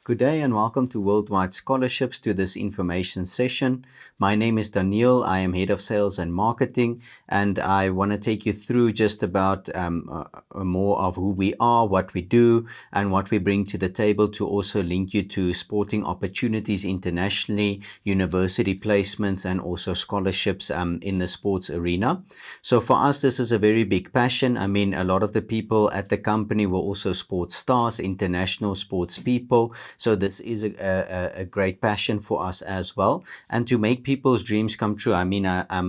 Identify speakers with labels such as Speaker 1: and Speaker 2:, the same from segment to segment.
Speaker 1: Good day and welcome to Worldwide Scholarships to this information session. My name is Daniel. I am Head of Sales and Marketing, and I want to take you through just about more of who we are, what we do, and what we bring to the table to also link you to sporting opportunities internationally, university placements, and also scholarships in the sports arena. So for us, this is a very big passion. I mean, a lot of the people at the company were also sports stars, international sports people. So this is a great passion for us as well. And to make people's dreams come true, I mean,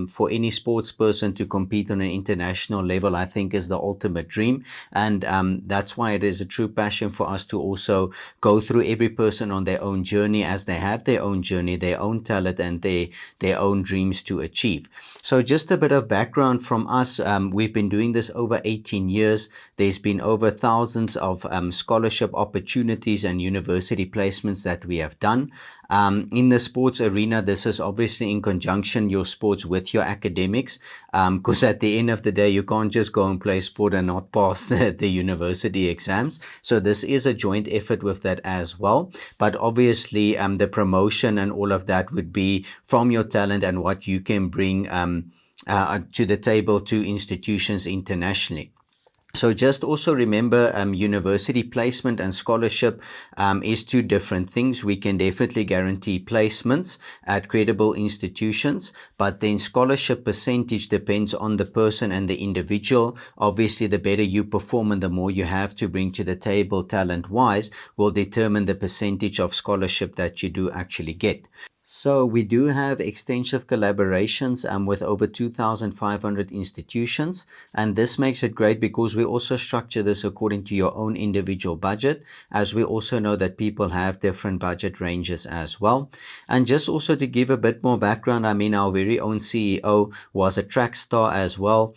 Speaker 1: for any sports person to compete on an international level, I think is the ultimate dream. And that's why it is a true passion for us to also go through every person on their own journey as they have their own journey, their own talent, and their own dreams to achieve. So just a bit of background from us. We've been doing this over 18 years. There's been over thousands of scholarship opportunities and university placements that we have done. In the sports arena, this is obviously in conjunction your sports with your academics, because at the end of the day, you can't just go and play sport and not pass the university exams. So this is a joint effort with that as well. But obviously, the promotion and all of that would be from your talent and what you can bring to the table to institutions internationally. So just also remember, university placement and scholarship is two different things. We can definitely guarantee placements at credible institutions, but then scholarship percentage depends on the person and the individual. Obviously, the better you perform and the more you have to bring to the table talent-wise will determine the percentage of scholarship that you do actually get. So we do have extensive collaborations with over 2,500 institutions, and this makes it great because we also structure this according to your own individual budget, as we also know that people have different budget ranges as well. And just also to give a bit more background, I mean, our very own CEO was a track star as well.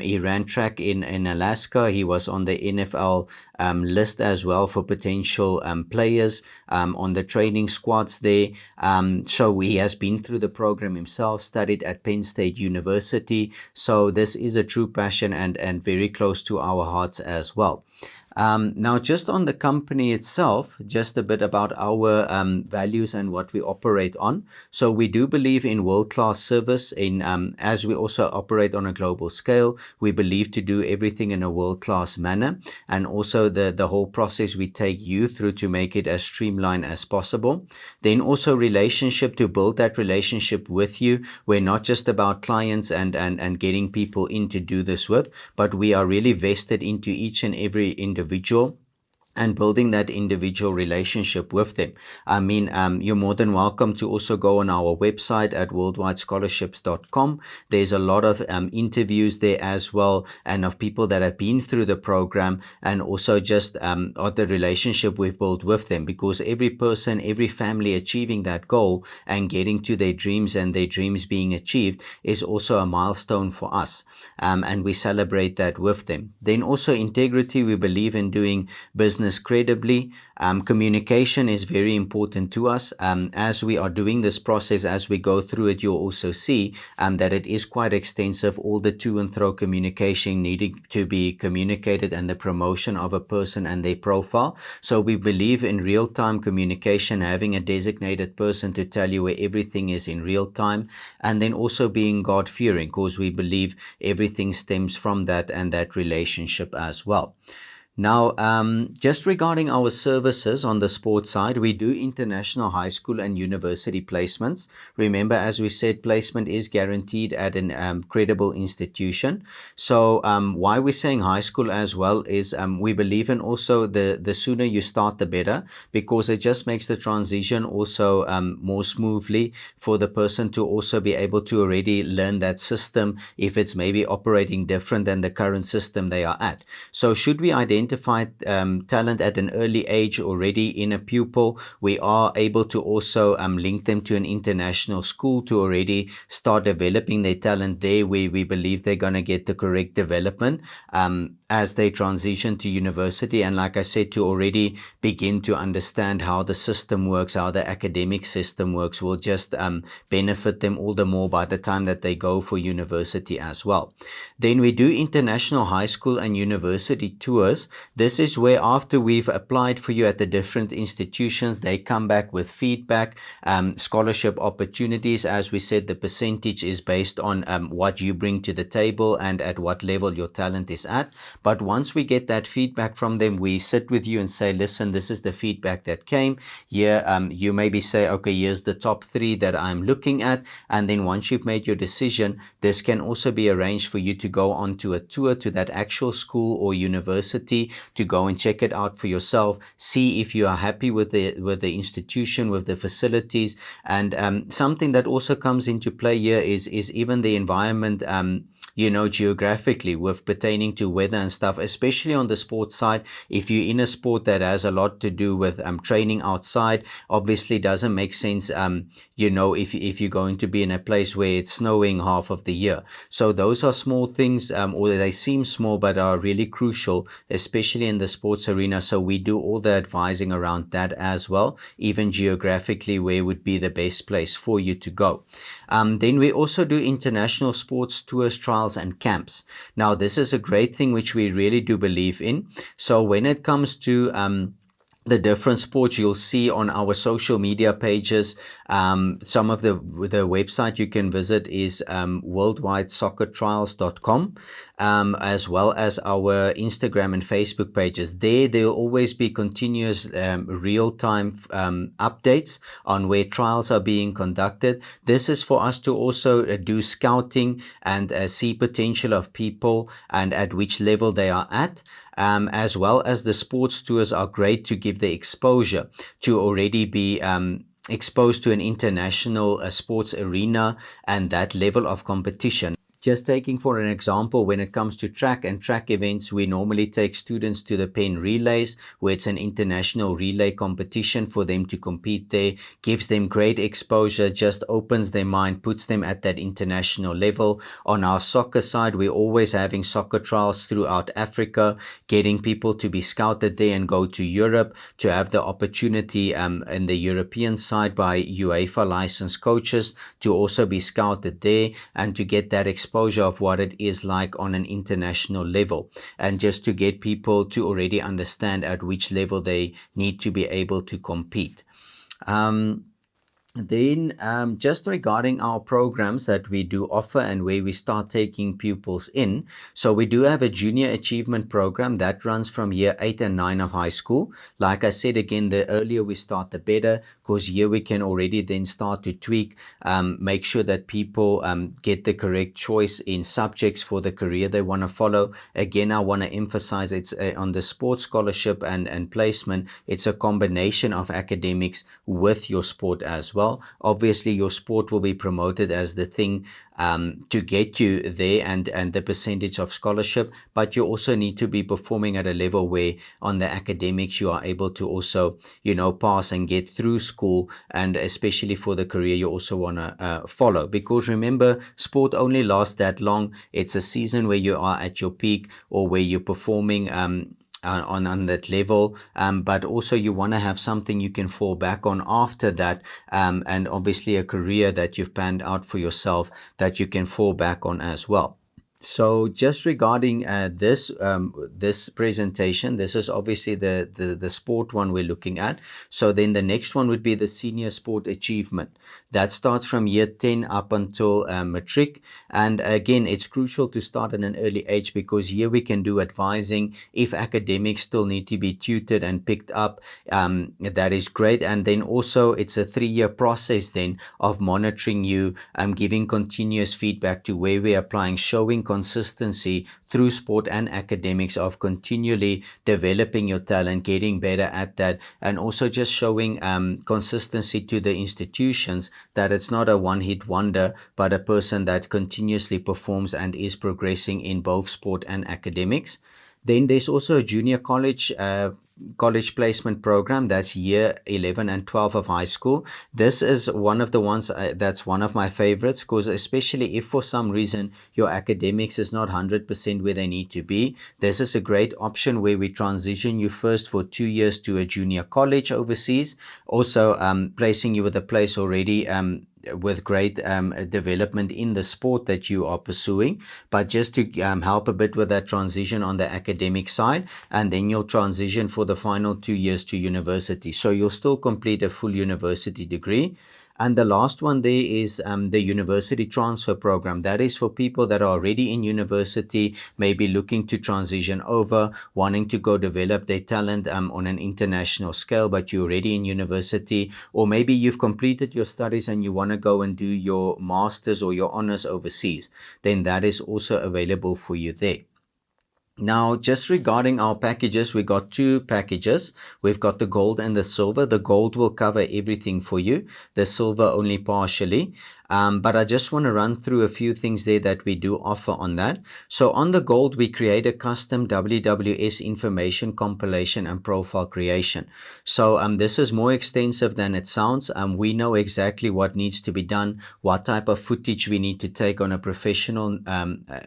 Speaker 1: He ran track in Alaska. He was on the NFL list as well for potential players on the training squads there. So he has been through the program himself, studied at Penn State University. So this is a true passion and very close to our hearts as well. Now, just on the company itself, just a bit about our values and what we operate on. So we do believe in world-class service. As we also operate on a global scale, we believe to do everything in a world-class manner, and also the whole process we take you through to make it as streamlined as possible. Then also relationship, to build that relationship with you. We're not just about clients and getting people in to do this with, but we are really vested into each and every individual and building that individual relationship with them. I mean, you're more than welcome to also go on our website at worldwidescholarships.com. There's a lot of interviews there as well, and of people that have been through the program, and also just of the relationship we've built with them, because every person, every family achieving that goal and getting to their dreams and their dreams being achieved is also a milestone for us, and we celebrate that with them. Then also integrity. We believe in doing business credibly. Communication is very important to us. As we are doing this process, as we go through it, you'll also see that it is quite extensive, all the to and fro communication needing to be communicated, and the promotion of a person and their profile. So we believe in real-time communication, having a designated person to tell you where everything is in real time, and then also being God-fearing, because we believe everything stems from that and that relationship as well. Now, just regarding our services on the sports side, we do international high school and university placements. Remember, as we said, placement is guaranteed at an credible institution. So why we're saying high school as well is we believe in also the sooner you start, the better, because it just makes the transition also more smoothly for the person to also be able to already learn that system if it's maybe operating different than the current system they are at. So should we identify talent at an early age already in a pupil, we are able to also link them to an international school to already start developing their talent there, where we believe they're going to get the correct development as they transition to university, and like I said, to already begin to understand how the system works, how the academic system works, will just benefit them all the more by the time that they go for university as well. Then we do international high school and university tours. This is where, after we've applied for you at the different institutions, they come back with feedback, scholarship opportunities. As we said, the percentage is based on what you bring to the table and at what level your talent is at. But once we get that feedback from them, we sit with you and say, listen, this is the feedback that came here. You maybe say, okay, here's the top 3 that I'm looking at. And then once you've made your decision, this can also be arranged for you to go on to a tour to that actual school or university, to go and check it out for yourself, see if you are happy with the institution, with the facilities. And something that also comes into play here is even the environment, geographically, with pertaining to weather and stuff, especially on the sports side. If you're in a sport that has a lot to do with training outside, obviously doesn't make sense, if you're going to be in a place where it's snowing half of the year. So those are small things, or they seem small, but are really crucial, especially in the sports arena. So we do all the advising around that as well, even geographically, where would be the best place for you to go. Then we also do international sports tours, trials, and camps. Now, this is a great thing which we really do believe in. So when it comes to the different sports, you'll see on our social media pages, some of the website you can visit is worldwidesoccertrials.com, as well as our Instagram and Facebook pages. There'll always be continuous real-time updates on where trials are being conducted. This is for us to also do scouting and see potential of people and at which level they are at. As well as the sports tours are great to give the exposure to already be exposed to an international sports arena and that level of competition. Just taking for an example, when it comes to track and track events, we normally take students to the Penn Relays, where it's an international relay competition for them to compete there, gives them great exposure, just opens their mind, puts them at that international level. On our soccer side, we're always having soccer trials throughout Africa, getting people to be scouted there and go to Europe to have the opportunity in the European side by UEFA licensed coaches to also be scouted there and to get that exposure of what it is like on an international level, and just to get people to already understand at which level they need to be able to compete. Then just regarding our programs that we do offer and where we start taking pupils in. So we do have a junior achievement program that runs from year 8 and 9 of high school. Like I said, again, the earlier we start, the better, because here we can already then start to tweak, make sure that people get the correct choice in subjects for the career they want to follow. Again, I want to emphasize it's on the sports scholarship and placement. It's a combination of academics with your sport as well. Obviously, your sport will be promoted as the thing to get you there and the percentage of scholarship, but you also need to be performing at a level where on the academics you are able to also, pass and get through school, and especially for the career you also want to follow. Because remember, sport only lasts that long. It's a season where you are at your peak or where you're performing on that level, but also you want to have something you can fall back on after that, and obviously a career that you've planned out for yourself that you can fall back on as well. So just regarding this presentation, this is obviously the sport one we're looking at. So then the next one would be the senior sport achievement. That starts from year 10 up until matric. And again, it's crucial to start at an early age, because here we can do advising. If academics still need to be tutored and picked up, that is great. And then also it's a 3-year process then of monitoring you, giving continuous feedback to where we're applying, showing consistency through sport and academics of continually developing your talent, getting better at that, and also just showing consistency to the institutions that it's not a one-hit wonder, but a person that continuously performs and is progressing in both sport and academics. Then there's also a junior college college placement program. That's year 11 and 12 of high school. This is one of the ones that's one of my favorites, because especially if for some reason your academics is not 100% where they need to be, this is a great option where we transition you first for 2 years to a junior college overseas, also placing you with a place already with great development in the sport that you are pursuing, but just to help a bit with that transition on the academic side, and then you'll transition for the final 2 years to university. So you'll still complete a full university degree. And the last one there is the university transfer program. That is for people that are already in university, maybe looking to transition over, wanting to go develop their talent on an international scale, but you're already in university, or maybe you've completed your studies and you want to go and do your master's or your honors overseas. Then that is also available for you there. Now, just regarding our packages, we got two packages. We've got the gold and the silver. The gold will cover everything for you, the silver only partially. But I just want to run through a few things there that we do offer on that. So on the gold, we create a custom WWS information compilation and profile creation. So this is more extensive than it sounds. We know exactly what needs to be done, what type of footage we need to take on a professional,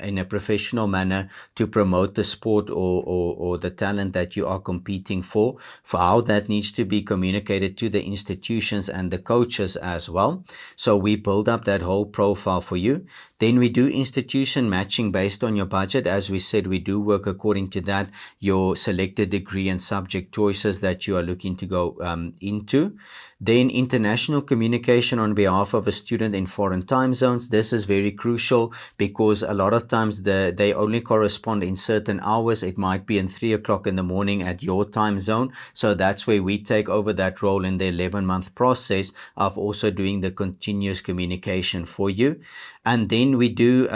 Speaker 1: in a professional manner to promote the sport or the talent that you are competing for how that needs to be communicated to the institutions and the coaches as well. So we build up that whole profile for you. Then we do institution matching based on your budget. As we said, we do work according to that, your selected degree and subject choices that you are looking to go into. Then international communication on behalf of a student in foreign time zones. This is very crucial because a lot of times they only correspond in certain hours. It might be in 3 o'clock in the morning at your time zone. So that's where we take over that role in the 11-month process of also doing the continuous communication for you. And then we do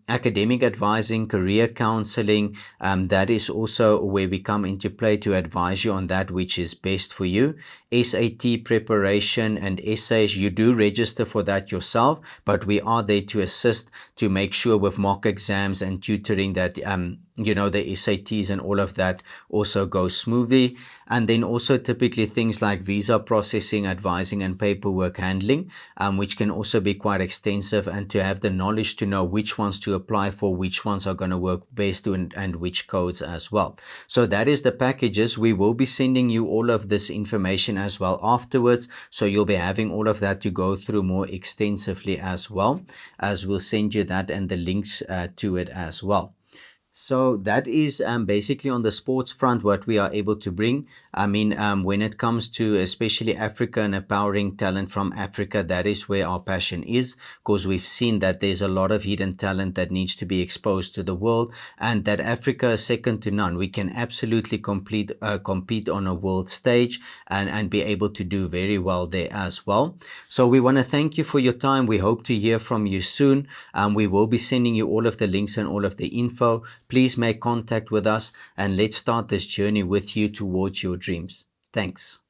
Speaker 1: academic advising, career counseling. That is also where we come into play to advise you on that which is best for you. SAT preparation and essays, you do register for that yourself, but we are there to assist to make sure with mock exams and tutoring that the SATs and all of that also go smoothly. And then also typically things like visa processing, advising, and paperwork handling, which can also be quite extensive, and to have the knowledge to know which ones to apply for, which ones are going to work best, and which codes as well. So that is the packages. We will be sending you all of this information as well afterwards. So you'll be having all of that to go through more extensively as well, as we'll send you that and the links to it as well. So that is basically on the sports front what we are able to bring. I mean, when it comes to especially Africa and empowering talent from Africa, that is where our passion is, because we've seen that there's a lot of hidden talent that needs to be exposed to the world, and that Africa is second to none. We can absolutely compete on a world stage and be able to do very well there as well. So we want to thank you for your time. We hope to hear from you soon. We will be sending you all of the links and all of the info. Please make contact with us and let's start this journey with you towards your dreams. Thanks.